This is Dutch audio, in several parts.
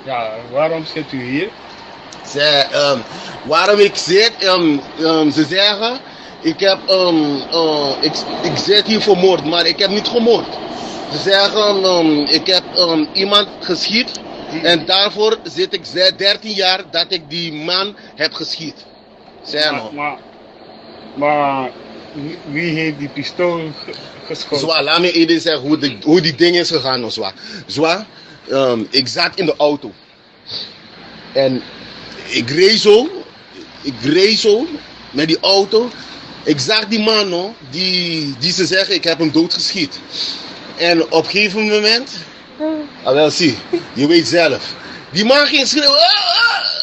Ja, waarom zit u hier? Waarom ik zit, ze zeggen, ik zit hier voor moord, maar ik heb niet gemoord. Ze zeggen, ik heb iemand geschiet en daarvoor zit ik 13 jaar dat ik die man heb geschiet. Maar wie heeft die pistool geschoten? Zwaar, laat me eerst zeggen hoe die ding is gegaan. Zwaar, ik zat in de auto en ik reed zo met die auto. Ik zag die man, no, die ze zeggen, ik heb hem doodgeschiet. En op een gegeven moment, wel zie, je weet zelf. Die man ging schreeuwen.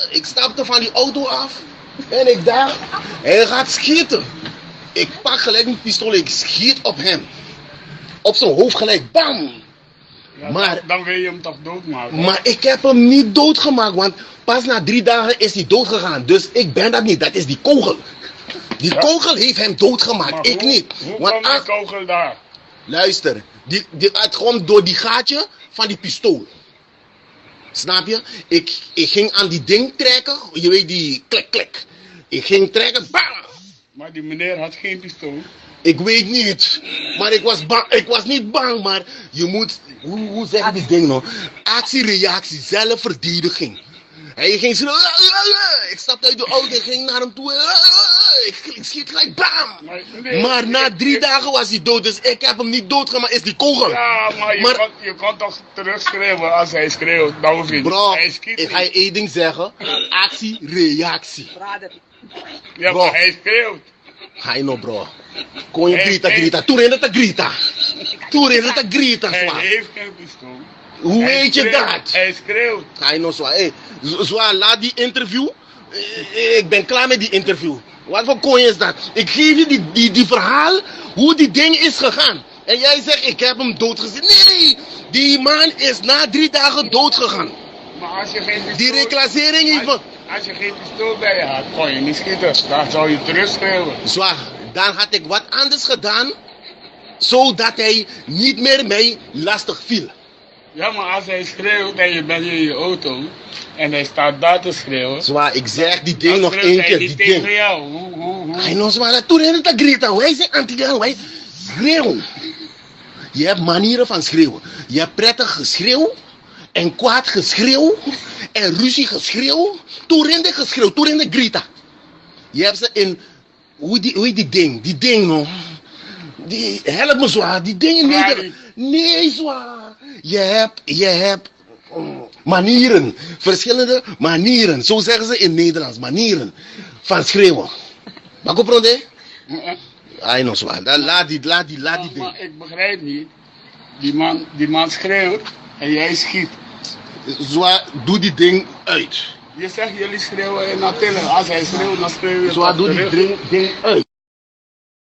Ik stapte van die auto af en ik dacht, hij gaat schieten. Ik pak gelijk mijn pistool, ik schiet op hem. Op zijn hoofd gelijk, bam! Ja, maar, dan wil je hem toch doodmaken? Maar ik heb hem niet doodgemaakt, want pas na 3 dagen is hij doodgegaan. Dus ik ben dat niet, dat is die kogel. Die kogel heeft hem doodgemaakt, maar ik niet. Hoe kwam die kogel daar? Luister, het kwam door die gaatje van die pistool. Snap je? Ik ging aan die ding trekken, je weet die klik. Ik ging trekken, bam! Maar die meneer had geen pistool. Ik weet niet, maar ik was bang. Ik was niet bang, maar je moet, hoe zeg je die ding nou? Actie-reactie, zelfverdediging. Hij ging zo, ik stapte uit de auto en ging naar hem toe. Ik schiet gelijk, bam! Maar na 3 dagen was hij dood, dus ik heb hem niet doodgemaakt, is die kogel. Ja, maar je kon toch terugschreeuwen als hij schreeuwt, dan hoef je. Bro, hij schiet ik ga je één ding zeggen, actie-reactie. Ja, bro. Maar hij schreeuwt. Hij no bro. Kon je grita. Tu rende te grita. Hij heeft geen pistool. Hoe weet je dat? Hij schreeuwt. Hij no zwaar. Hey, zwaar, laat die interview. Ik ben klaar met die interview. Wat voor kooi is dat? Ik geef je die verhaal hoe die ding is gegaan. En jij zegt ik heb hem doodgezet. Nee, die man is na 3 dagen doodgegaan. Maar als je geen pistool... Die reclassering heeft... Als je geen pistool bij je had, kon je niet schieten. Dan zou je terugschreeuwen. Zwaar, dan had ik wat anders gedaan, zodat hij niet meer mij lastig viel. Ja, maar als hij schreeuwt en je bent in je auto en hij staat daar te schreeuwen. Zwaar, ik zeg die ding nog 1 keer. Die ding. Jou. Hij nog zwaar, toen hij het grita, wij zijn anti-gang, wij schreeuwen. Je hebt manieren van schreeuwen. Je hebt prettig geschreeuw en kwaad geschreeuw en ruzie geschreeuw. Toen rende geschreeuw, toen rende grita. Je hebt ze in, hoe die ding, no. Die, help me zwaar, die dingen niet. Nee zwaar. Je hebt manieren, verschillende manieren. Zo zeggen ze in Nederlands, manieren van schreeuwen. Maar comprende? Hij nog zwaar, laat die ding. Maar ik begrijp niet, die man schreeuwt en jij schiet. Zwaar, doe die ding uit. Je zegt jullie schreeuwen en natuurlijk als hij schreeuwt dan schreeuw je. Zwaar, doe die ding uit.